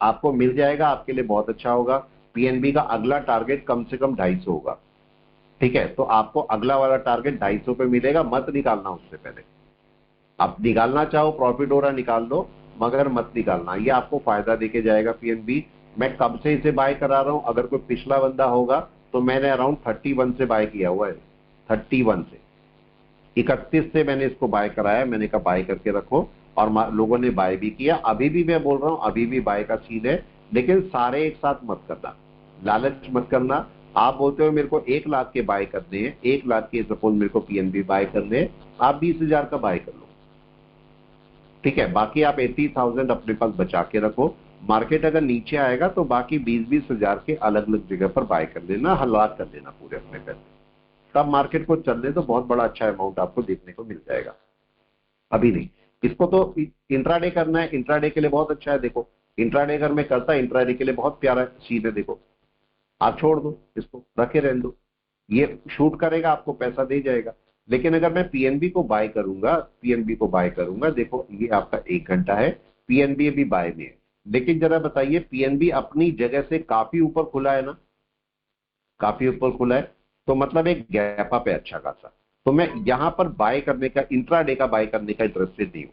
आपको मिल जाएगा, आपके लिए बहुत अच्छा होगा। पीएनबी का अगला टारगेट कम से कम 250 होगा, ठीक है। तो आपको अगला वाला टारगेट 250 पे मिलेगा, मत निकालना उससे पहले। आप निकालना चाहो प्रॉफिट हो रहा निकाल दो, मगर मत निकालना, ये आपको फायदा देके जाएगा पीएनबी। मैं कब से इसे बाय करा रहा हूं, अगर कोई पिछला बंदा होगा तो मैंने अराउंड 31 से बाय किया हुआ है, 31 से 31 से मैंने इसको बाय कराया। मैंने कहा बाय करके रखो, और लोगों ने बाय भी किया। अभी भी मैं बोल रहा हूं, अभी भी बाय का सीन है, लेकिन सारे एक साथ मत करना, लालच मत करना। आप बोलते हो मेरे को 1 लाख के बाय करने हैं, 1 लाख के सपोज मेरे को पीएनबी बाय करने हैं, आप 20,000 का बाय कर लो, ठीक है। बाकी आप 80,000 अपने पास बचा के रखो। मार्केट अगर नीचे आएगा तो बाकी 20,000 के अलग अलग जगह पर बाय कर लेना, हलाल कर लेना पूरे अपने पैसे। तब मार्केट को चलने तो बहुत बड़ा अच्छा अमाउंट आपको देखने को मिल जाएगा, अभी नहीं। इसको तो इंट्राडे करना है, इंट्राडे के लिए बहुत अच्छा है। देखो इंट्राडे अगर मैं करता, इंट्राडे के लिए बहुत प्यारा चीज है। देखो आप छोड़ दो इसको, रखे रहने दो, ये शूट करेगा, आपको पैसा दे जाएगा। लेकिन अगर मैं पीएनबी को बाय करूंगा, पीएनबी को बाय करूंगा, देखो ये आपका 1 घंटा है, पीएनबी अभी बाय में है। लेकिन जरा बताइए, पीएनबी अपनी जगह से काफी ऊपर खुला है ना, काफी ऊपर खुला है, तो मतलब एक गैप अप है अच्छा खासा। तो मैं यहां पर बाय करने का, इंट्राडे का बाय करने का इंटरेस्टेड नहीं हूं।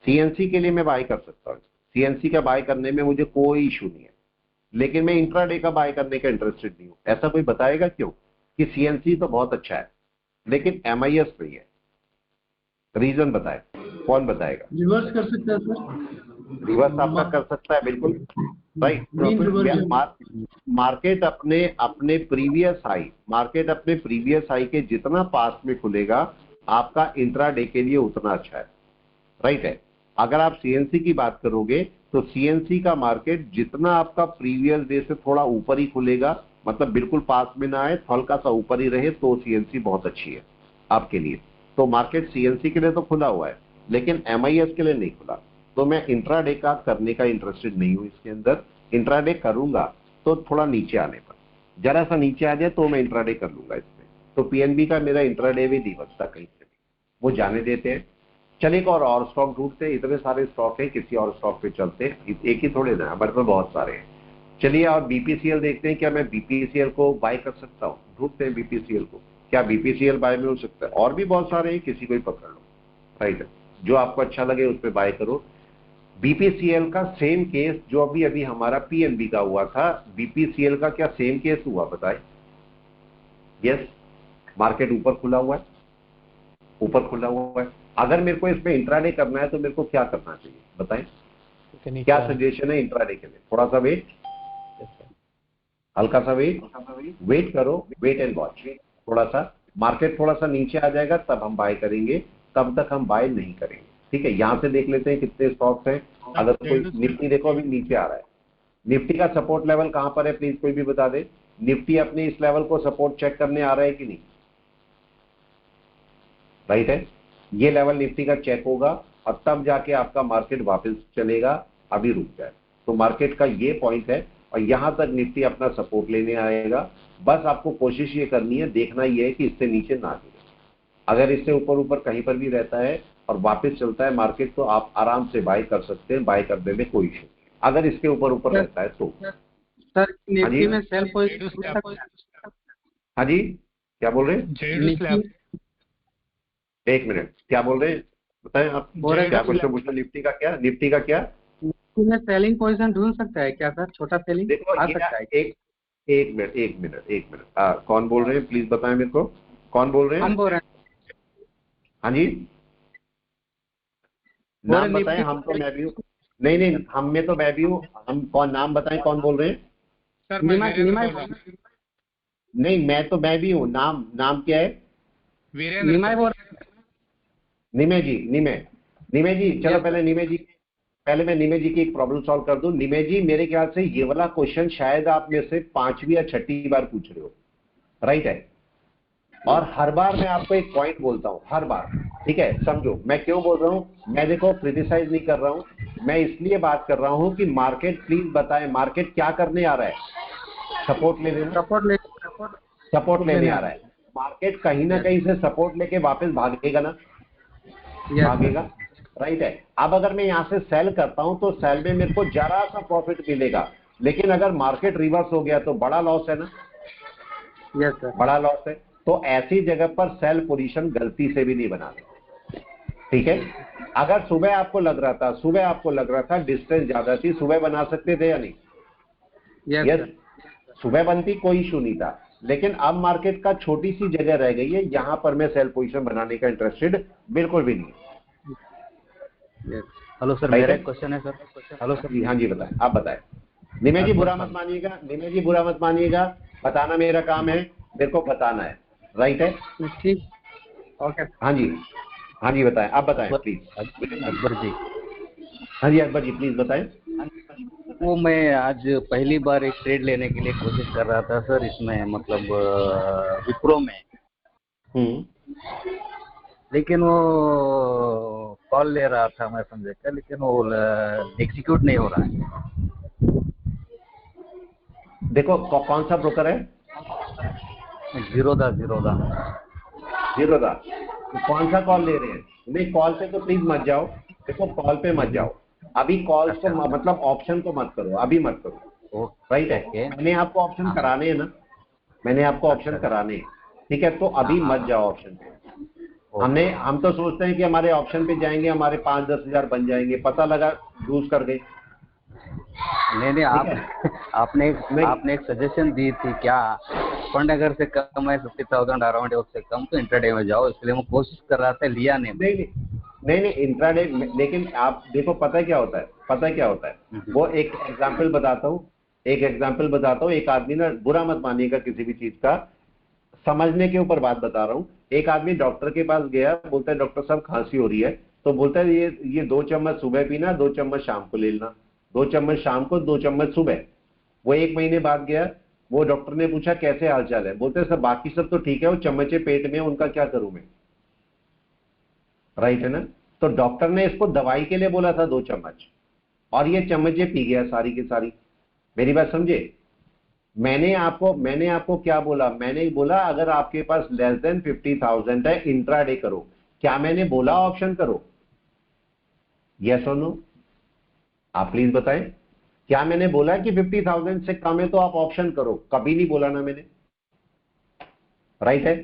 सीएनसी के लिए मैं बाय कर सकता हूं, सीएनसी का बाय करने में मुझे कोई इशू नहीं है, लेकिन मैं इंट्राडे का बाय करने का इंटरेस्टेड नहीं हूं। ऐसा कोई बताएगा क्यों? कि सीएनसी तो बहुत अच्छा है लेकिन एमआईएस नहीं है, रीजन बताए, कौन बताएगा? रिवर्स कर सकता है सर, रिवर्स आपका कर सकता है, बिल्कुल राइट। Mean reversion. मार्केट अपने अपने प्रीवियस हाई, मार्केट अपने प्रीवियस हाई के जितना पास में खुलेगा, आपका इंट्राडे के लिए उतना अच्छा है, राइट है। अगर आप सीएनसी की बात करोगे तो सीएनसी का मार्केट जितना आपका प्रीवियस डे से थोड़ा ऊपर ही खुलेगा, मतलब बिल्कुल पास में ना आए, हल्का सा ऊपर ही रहे, तो सीएनसी बहुत अच्छी है आपके लिए। तो मार्केट सीएनसी के लिए तो खुला हुआ है, लेकिन एमआईएस के लिए नहीं खुला। तो मैं इंट्राडे का करने का इंटरेस्टेड नहीं हूं इसके अंदर। इंट्राडे करूंगा तो थोड़ा नीचे आने पर, जरा सा नीचे आ जाए तो मैं इंट्राडे कर लूंगा इसमें। तो पीएनबी का मेरा इंट्राडे भी नहीं बनता कहीं से, वो जाने देते हैं। चलिए एक और स्टॉक ढूंढते हैं, इतने सारे स्टॉक हैं, किसी और स्टॉक पे चलते हैं, एक ही थोड़े ना, हमारे पास बहुत सारे हैं। चलिए और बीपीसीएल देखते हैं, क्या मैं बीपीसीएल को बाय कर सकता हूँ? ढूंढते हैं बीपीसीएल को, क्या बीपीसीएल बाय में हो सकता है? और भी बहुत सारे हैं, किसी को ही पकड़ लो, राइट है, जो आपको अच्छा लगे उस पर बाय करो। बीपीसीएल का सेम केस जो अभी अभी हमारा पीएनबी का हुआ था, बीपीसीएल का क्या सेम केस हुआ बताए? यस, मार्केट ऊपर खुला हुआ है, ऊपर खुला हुआ है। अगर मेरे को इसमें इंट्राडे करना है तो मेरे को क्या करना चाहिए बताएं? क्या सजेशन है इंट्राडे के लिए? थोड़ा सा वेट, हल्का सा वेट करो, वेट एंड वॉच। थोड़ा सा मार्केट थोड़ा सा नीचे आ जाएगा तब हम बाय करेंगे, तब तक हम बाय नहीं करेंगे, ठीक है। यहां से देख लेते हैं कितने स्टॉक्स हैं। अगर कोई निफ्टी देखो अभी नीचे आ रहा है, निफ्टी का सपोर्ट लेवल कहां पर है प्लीज कोई भी बता दे। निफ्टी अपने इस लेवल को सपोर्ट चेक करने आ रहा है कि नहीं? राइट है, ये लेवल निफ्टी का चेक होगा और तब जाके आपका मार्केट वापस चलेगा, अभी रुक जाए। तो मार्केट का ये पॉइंट है और यहां तक निफ्टी अपना सपोर्ट लेने आएगा। बस आपको कोशिश ये करनी है, देखना ये है कि इससे नीचे ना गिरे। अगर इससे ऊपर ऊपर कहीं पर भी रहता है और वापस चलता है मार्केट, तो आप आराम से बाय कर सकते हैं, बाय करने में कोई इशू नहीं। अगर इसके ऊपर ऊपर रहता है तो सर निफ्टी में सेल पोजीशन। हाँ जी, क्या बोल रहे हैं? एक मिनट, क्या बोल रहे हैं बताएं आप? क्या क्वेश्चन पूछना? निफ्टी का क्या? निफ्टी का क्या? निफ्टी में सेलिंग पोजीशन ढूंढ सकता है क्या सर? छोटा सेलिंग देखो आ सकता है? एक मिनट, कौन बोल रहे हैं प्लीज बताएं मेरे को, कौन बोल रहे हैं? हम बोल रहे हैं। हाँ जी, नाम बताएं। हम तो मैं भी हूँ, नहीं हम में तो मैं भी हूँ। हम कौन, नाम बताएं कौन बोल रहे हैं? नहीं, मैं भी हूँ। नाम क्या है? निमे जी, चलो पहले मैं निमे जी की एक प्रॉब्लम सॉल्व कर दूं। निमे जी, मेरे ख्याल से ये वाला क्वेश्चन शायद आप में से 5वीं या 6ठी बार पूछ रहे हो, राइट है। और हर बार मैं आपको एक पॉइंट बोलता हूं, हर बार, ठीक है। समझो मैं क्यों बोल रहा हूं। मैं देखो क्रिटिसाइज नहीं कर रहा हूं, मैं इसलिए बात कर रहा हूं कि मार्केट प्लीज बताए, मार्केट क्या करने आ रहा है? सपोर्ट लेने आ रहा है। मार्केट कहीं ना कहीं से सपोर्ट लेके वापस भागेगा ना, भागेगा, राइट है। अब अगर मैं यहां से सेल करता हूं तो सेल में मेरे को जरा सा प्रॉफिट मिलेगा, लेकिन अगर मार्केट रिवर्स हो गया तो बड़ा लॉस है ना, यस सर। बड़ा लॉस है। तो ऐसी जगह पर सेल पोजीशन गलती से भी नहीं बनानी, ठीक है। अगर सुबह आपको लग रहा था डिस्टेंस ज्यादा थी, सुबह बना सकते थे या नहीं? Yes yes, sir. सुबह बनती, कोई इशू नहीं था। लेकिन अब मार्केट का छोटी सी जगह रह गई है, यहां पर मैं सेल पोजीशन बनाने का इंटरेस्टेड बिल्कुल भी नहीं। हेलो सर, मेरा एक क्वेश्चन है सर। Hello sir. जी हाँ जी, बताएं, आप बताएं। निमेश जी बुरा मत मानिएगा, निमेश जी बुरा मत मानिएगा, बताना मेरा काम है, मेरे को बताना है, राइट है? ठीक, ओके। हाँ जी, हाँ जी बताएं, आप बताएं प्लीज। अकबर जी। हाँ जी अकबर जी प्लीज बताएं। वो मैं आज पहली बार एक ट्रेड लेने के लिए कोशिश कर रहा था सर, इसमें मतलब विप्रो में। लेकिन वो कॉल ले रहा था मैं समझे क्या, लेकिन वो एग्जीक्यूट नहीं हो रहा है। देखो कौन सा ब्रोकर है? जीरोधा। कौन सा कॉल ले रहे हैं? नहीं, कॉल पे तो प्लीज मत जाओ। देखो कॉल पे मत जाओ अभी, कॉल्स को मतलब ऑप्शन को मत करो, अभी मत करो, राइट है? मैंने आपको ऑप्शन कराने हैं ना, मैंने आपको ऑप्शन कराने हैं, ठीक है? तो अभी मत जाओ ऑप्शन पे। हम तो सोचते हैं कि हमारे ऑप्शन पे जाएंगे हमारे 5-10 हजार बन जाएंगे, पता लगा लूज कर गए। नहीं, आपने एक सजेशन दी थी क्या, फंड अगर से कम है 50,000 अराउंड है, उससे कम तो इंट्राडे में जाओ, इसलिए मैं कोशिश कर रहा था, लिया नहीं इंट्राडे। लेकिन आप देखो पता क्या होता है, वो एक एग्जांपल बताता हूँ, एक आदमी ना, बुरा मत मानिएगा किसी भी चीज का, समझने के ऊपर बात बता रहा हूँ। एक आदमी डॉक्टर के पास गया, बोलता है डॉक्टर साहब खांसी हो रही है, तो बोलता है ये 2 चम्मच सुबह पीना, 2 चम्मच शाम को ले लेना, 2 चम्मच शाम को, 2 चम्मच सुबह। वो 1 महीने बाद गया, वो डॉक्टर ने पूछा कैसे हालचाल है, बोलते सर बाकी सब तो ठीक है, वो चम्मचे पेट में, उनका क्या करूं मैं, राइट है ना? तो डॉक्टर ने इसको दवाई के लिए बोला था 2 चम्मच, और ये चम्मचे पी गया सारी की सारी। मेरी बात समझे? मैंने आपको क्या बोला? मैंने बोला अगर आपके पास लेस देन 50,000 है इंट्राडे करो। क्या मैंने बोला ऑप्शन करो? यस और नो? आप प्लीज बताएं, क्या मैंने बोला कि 50,000 से कम है तो आप ऑप्शन करो? कभी नहीं बोला ना मैंने, राइट है?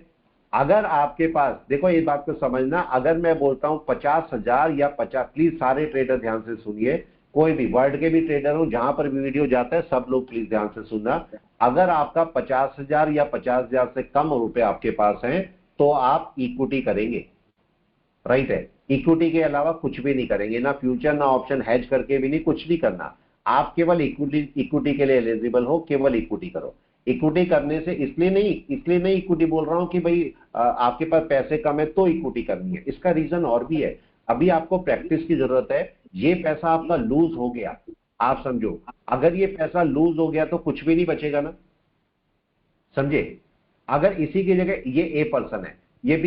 अगर आपके पास, देखो ये बात को समझना, अगर मैं बोलता हूं 50,000 या 50, प्लीज सारे ट्रेडर ध्यान से सुनिए, कोई भी वर्ल्ड के भी ट्रेडर हो, जहां पर भी वीडियो जाता है सब लोग प्लीज ध्यान से सुनना। अगर आपका 50,000 या 50,000 से कम रुपए आपके पास हैं तो आप इक्विटी करेंगे, राइट है? इक्विटी के अलावा कुछ भी नहीं करेंगे, ना फ्यूचर ना ऑप्शन, हेज करके भी नहीं, कुछ नहीं करना। आप केवल इक्विटी के लिए एलिजिबल हो, केवल इक्विटी करो। इक्विटी करने से इसलिए नहीं इक्विटी बोल रहा हूं कि भाई आपके पास पैसे कम है तो इक्विटी करनी है, इसका रीजन और भी है। अभी आपको प्रैक्टिस की जरूरत है। ये पैसा आपका लूज हो गया, आप समझो, अगर ये पैसा लूज हो गया तो कुछ भी नहीं बचेगा ना, समझे? अगर इसी की जगह ये ए पर्सन है, ये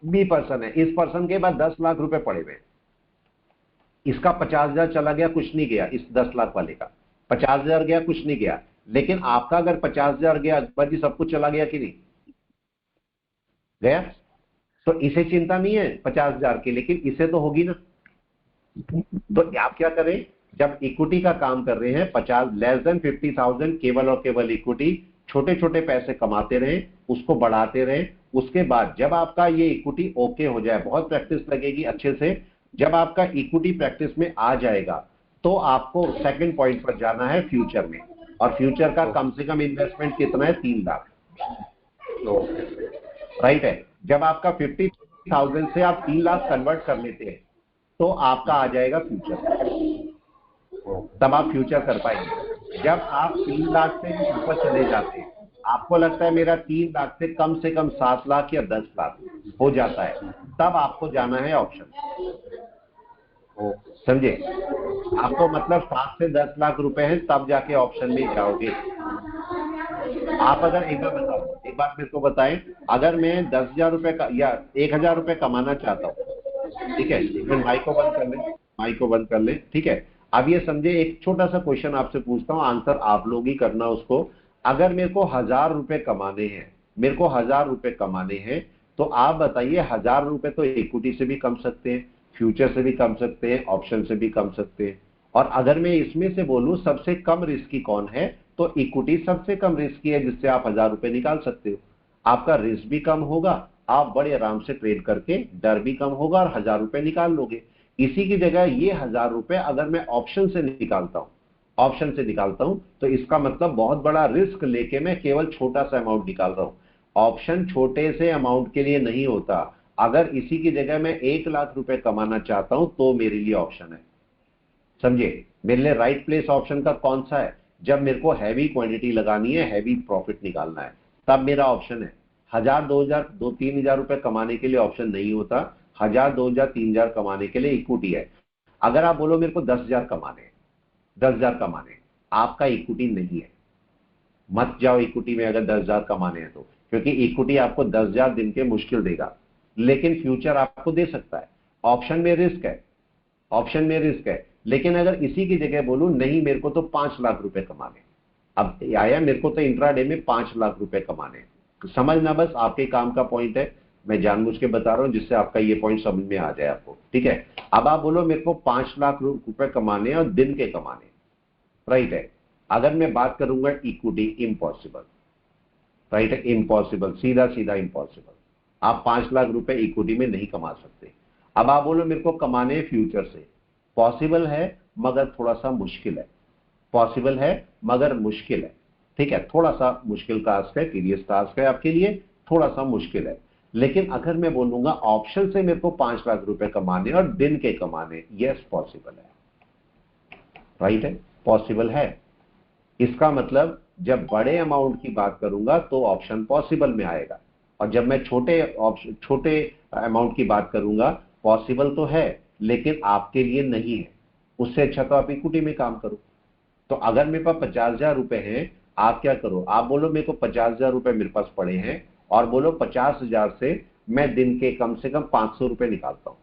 बी पर्सन है, इस पर्सन के बाद 10 लाख रुपए पड़े हुए, इसका 50,000 चला गया, कुछ नहीं गया, इस 10 लाख वाले का 50,000 गया, कुछ नहीं गया। लेकिन आपका अगर 50,000 गया, अकबर जी सब कुछ चला गया कि नहीं गया? तो इसे चिंता नहीं है 50,000 की, लेकिन इसे तो होगी ना। तो आप क्या करें, जब इक्विटी का काम कर रहे हैं, 50 लेस देन 50,000 केवल और केवल इक्विटी, छोटे छोटे पैसे कमाते रहे, उसको बढ़ाते रहे। उसके बाद जब आपका ये इक्विटी ओके हो जाए, बहुत प्रैक्टिस लगेगी अच्छे से, जब आपका इक्विटी प्रैक्टिस में आ जाएगा तो आपको सेकंड पॉइंट पर जाना है, फ्यूचर में। और फ्यूचर का कम से कम इन्वेस्टमेंट कितना है? 3 लाख, राइट है? जब आपका 50,000 से आप 3 लाख कन्वर्ट कर लेते हैं तो आपका आ जाएगा फ्यूचर, तब आप फ्यूचर कर पाएंगे। जब आप 3 लाख से भी ऊपर चले जाते हैं, आपको लगता है मेरा 3 लाख से कम 7 लाख या 10 लाख हो जाता है, तब आपको जाना है ऑप्शन, समझे? आपको मतलब 7 से 10 लाख रुपए हैं तब जाके ऑप्शन में जाओगे। आप अगर एक बात मेरे को बताएं, अगर मैं 10,000 रुपए का या 1,000 रुपए कमाना चाहता हूं, ठीक है, माइक को बंद कर ले, ठीक है? अब ये समझे, एक छोटा सा क्वेश्चन आपसे पूछता हूं, आंसर आप लोग ही करना उसको। अगर मेरे को 1,000 रुपए कमाने हैं, तो आप बताइए 1,000 रुपए तो इक्विटी से भी कम सकते हैं, फ्यूचर से भी कम सकते हैं, ऑप्शन से भी कम सकते हैं, और अगर मैं इसमें से बोलूं सबसे कम रिस्की कौन है, तो इक्विटी सबसे कम रिस्की है, जिससे आप 1000 रुपए निकाल सकते हो। आपका रिस्क भी कम होगा, आप बड़े आराम से ट्रेड करके डर भी कम होगा और 1000 रुपए निकाल लोगे। इसी की जगह ये 1000 रुपए अगर मैं ऑप्शन से निकालता हूं, तो इसका मतलब बहुत बड़ा रिस्क लेके मैं केवल छोटा सा अमाउंट निकाल रहा हूं। ऑप्शन छोटे से अमाउंट के लिए नहीं होता। अगर इसी की जगह मैं 1 लाख रुपए कमाना चाहता हूं तो मेरे लिए ऑप्शन है। समझे, मेरे लिए राइट प्लेस ऑप्शन का कौन सा है? जब मेरे को हैवी क्वांटिटी लगानी है, हैवी प्रॉफिट निकालना है, तब मेरा ऑप्शन है। 1000, 2000, 2-3000 रुपए कमाने के लिए ऑप्शन नहीं होता। 1000, 2000, 3000 कमाने के लिए इक्विटी है। अगर आप बोलो मेरे को 10,000 कमाने, 10,000 कमाने, आपका इक्विटी नहीं है, मत जाओ इक्विटी में अगर 10,000 कमाने हैं तो, क्योंकि इक्विटी आपको 10,000 दिन के मुश्किल देगा, लेकिन फ्यूचर आपको दे सकता है। ऑप्शन में रिस्क है, लेकिन अगर इसी की जगह बोलूं नहीं मेरे को तो 5 लाख रुपए कमाने, अब आया मेरे को तो इंट्राडे में 5 लाख रुपए कमाने, तो समझना बस आपके काम का पॉइंट है। मैं जानबूझ के बता रहा हूं जिससे आपका ये पॉइंट समझ में आ जाए आपको, ठीक है। अब आप बोलो मेरे को 5 लाख रुपए कमाने और दिन के कमाने, राइट है। अगर मैं बात करूंगा इक्विटी, इम्पॉसिबल, राइट है, इम्पॉसिबल, सीधा सीधा इम्पॉसिबल। आप 5 लाख रुपए इक्विटी में नहीं कमा सकते। अब आप बोलो मेरे को कमाने फ्यूचर से, पॉसिबल है मगर थोड़ा सा मुश्किल है, पॉसिबल है मगर मुश्किल है, ठीक है। थोड़ा सा मुश्किल टास्क है, टीडियस टास्क है आपके लिए, थोड़ा सा मुश्किल है। लेकिन अगर मैं बोलूंगा ऑप्शन से मेरे को 5 लाख रुपए कमाने और दिन के कमाने, यस पॉसिबल है, राइट है, पॉसिबल है। इसका मतलब जब बड़े अमाउंट की बात करूंगा तो ऑप्शन पॉसिबल में आएगा, और जब मैं छोटे अमाउंट की बात करूंगा पॉसिबल तो है लेकिन आपके लिए नहीं है। उससे अच्छा तो आप इक्विटी में काम करो। तो अगर मेरे पास 50,000 रुपए हैं, आप क्या करो, आप बोलो मेरे को 50,000 रुपए मेरे पास पड़े हैं, और बोलो 50,000 से मैं दिन के कम से कम 500 रुपए निकालता हूं,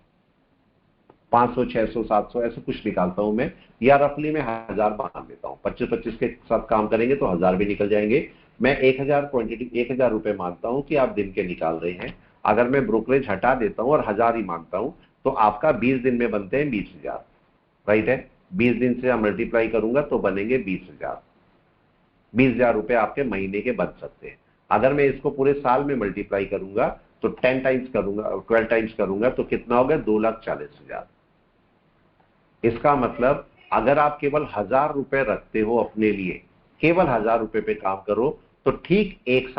500, 600, 700 ऐसे कुछ निकालता हूं मैं, या रफली मैं 1000 मान लेता हूं। 25-25 के साथ काम करेंगे तो 1000 भी निकल जाएंगे। मैं 1000 क्वांटिटी, 1000 रुपए मानता हूं कि आप दिन के निकाल रहे हैं। अगर मैं ब्रोकरेज हटा देता हूं और 1000 ही मानता हूं तो आपका 20 दिन में बनते हैं 20,000, राइट है। 20 दिन से मल्टीप्लाई करूंगा तो बनेंगे 20,000। 20,000 रुपए आपके महीने के बन सकते हैं। अगर मैं इसको पूरे साल में मल्टीप्लाई करूंगा तो 10 टाइम्स करूंगा, 12 टाइम्स करूंगा तो कितना होगा, 2,40,000। इसका मतलब अगर आप केवल 1000 रुपए रखते हो अपने लिए, केवल 1000 रुपए पे काम करो, तो ठीक 1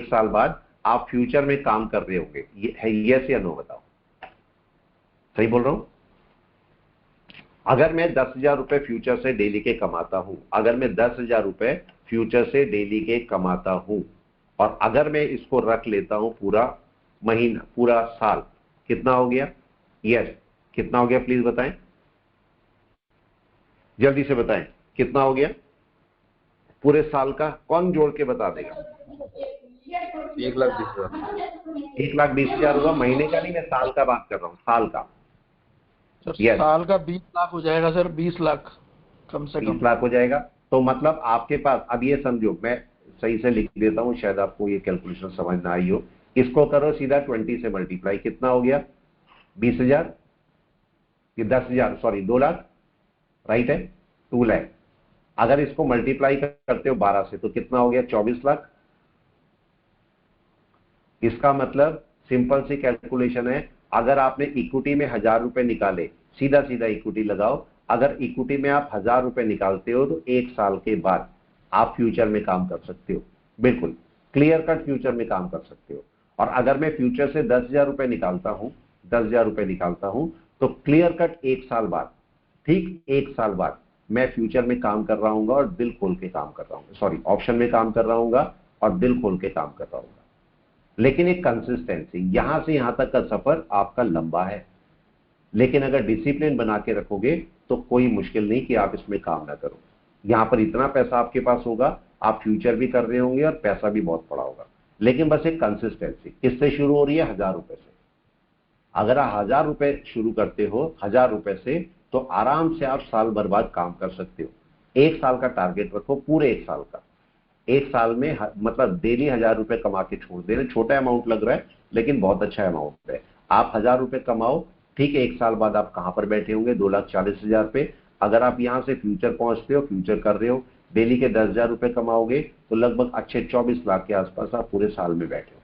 साल बाद आप फ्यूचर में काम कर रहे होंगे। ये है यस या नो, बताओ, सही बोल रहा हूं? अगर मैं 10,000 रुपए फ्यूचर से डेली के कमाता हूं, अगर मैं 10,000 रुपए फ्यूचर से डेली के कमाता हूं, और अगर मैं इसको रख लेता हूं पूरा महीना, पूरा साल, कितना हो गया? यस, कितना हो गया प्लीज बताएं, जल्दी से बताएं, कितना हो गया पूरे साल का? कौन जोड़ के बता देगा? 1,20,000। 1,20,000 हुआ, महीने का नहीं, मैं साल का बात कर रहा हूं, साल का। Sir Yes. साल का 20 लाख हो जाएगा सर, 20 लाख कम से कम। 20 लाख हो जाएगा। तो मतलब आपके पास, अब ये समझो, मैं सही से लिख देता हूं, शायद आपको ये कैलकुलेशन समझ ना आई हो। इसको करो सीधा 20 से मल्टीप्लाई, कितना हो गया? 20,000, ये 10,000, सॉरी 2 लाख, राइट है, 2 लाख। अगर इसको मल्टीप्लाई करते हो 12 से तो कितना हो गया? 24 लाख। इसका मतलब सिंपल सी कैलकुलेशन है, अगर आपने इक्विटी में 1000 रुपए निकाले, सीधा सीधा इक्विटी लगाओ, अगर इक्विटी में आप 1000 रुपए निकालते हो तो 1 साल के बाद आप फ्यूचर में काम कर सकते हो, बिल्कुल क्लियर कट फ्यूचर में काम कर सकते हो। और अगर मैं फ्यूचर से 10,000 रुपए निकालता हूं, 10,000 रुपए निकालता हूं, तो क्लियर कट 1 साल बाद, ठीक 1 साल बाद मैं फ्यूचर में काम कर रहा हूँ और दिल खोल के काम कर रहा हूँ, सॉरी ऑप्शन में काम कर रहा हूँ और दिल खोल के काम कर रहा हूँ। लेकिन एक कंसिस्टेंसी, यहां से यहां तक का सफर आपका लंबा है, लेकिन अगर डिसिप्लिन बना के रखोगे तो कोई मुश्किल नहीं कि आप इसमें काम ना करो। यहां पर इतना पैसा आपके पास होगा, आप फ्यूचर भी कर रहे होंगे और पैसा भी बहुत पड़ा होगा। लेकिन बस एक कंसिस्टेंसी किससे शुरू हो रही है? 1000 रुपए से। अगर आप 1000 रुपए शुरू करते हो, 1000 रुपए से, तो आराम से आप साल भर बाद काम कर सकते हो। 1 साल का टारगेट रखो, पूरे 1 साल का। 1 साल में मतलब डेली 1000 रुपए कमा के छोड़ दे रहे, छोटा अमाउंट लग रहा है लेकिन बहुत अच्छा अमाउंट है। आप 1000 रुपए कमाओ, ठीक है, 1 साल बाद आप कहां पर बैठे होंगे? 2,40,000 पे। अगर आप यहां से फ्यूचर पहुंचते हो, फ्यूचर कर रहे हो, डेली के 10,000 रुपए कमाओगे तो लगभग अच्छे 24 लाख के आसपास आप पूरे साल में बैठे हो।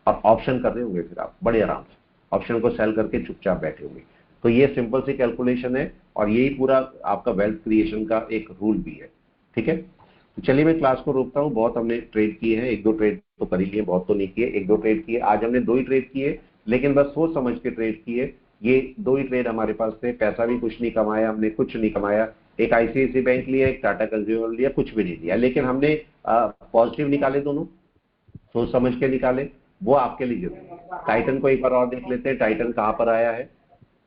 और ऑप्शन कर रहे होंगे फिर आप बड़े आराम से, ऑप्शन को सेल करके चुपचाप बैठे होंगे। तो ये सिंपल सी कैलकुलेशन है और यही पूरा आपका वेल्थ क्रिएशन का एक रूल भी है। ठीक है, तो चलिए मैं क्लास को रोकता हूँ। बहुत हमने ट्रेड किए हैं, 1-2 ट्रेड तो कर ही लिए, बहुत तो नहीं किए, 1-2 ट्रेड किए। आज हमने 2 ही ट्रेड किए, लेकिन बस सोच समझ के ट्रेड किए। ये 2 ही ट्रेड हमारे पास थे, पैसा भी कुछ नहीं कमाया हमने, कुछ नहीं कमाया। एक आईसीआईसी बैंक लिया, एक टाटा कंज्यूमर लिया, कुछ भी नहीं लिया, लेकिन हमने पॉजिटिव निकाले, दोनों सोच समझ के निकाले, वो आपके लिए जरूरी है। टाइटन को एक बार और देख लेते हैं, टाइटन कहां पर आया है।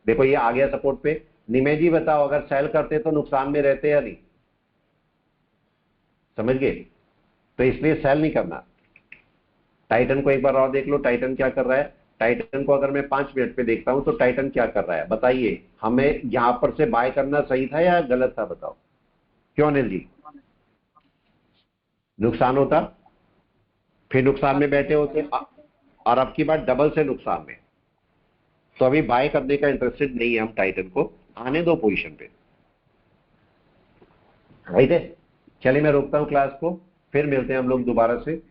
देखो ये आ गया सपोर्ट पे। निमेश जी बताओ, अगर सेल करते तो नुकसान में रहते या नहीं? समझ गए? तो इसलिए सेल नहीं करना। टाइटन को एक बार और देख लो, टाइटन क्या कर रहा है। टाइटन को अगर मैं 5 मिनट पे देखता हूं तो टाइटन क्या कर रहा है बताइए। हमें यहां पर से बाय करना सही था या गलत था? बताओ क्यों अनिल जी? नुकसान होता, फिर नुकसान में बैठे होते, और अब की बार डबल से नुकसान में। तो अभी बाय करने का इंटरेस्टेड नहीं है हम टाइटन को, आने दो पोजीशन पे। राइट है, चलिए मैं रोकता हूं क्लास को, फिर मिलते हैं हम लोग दोबारा से।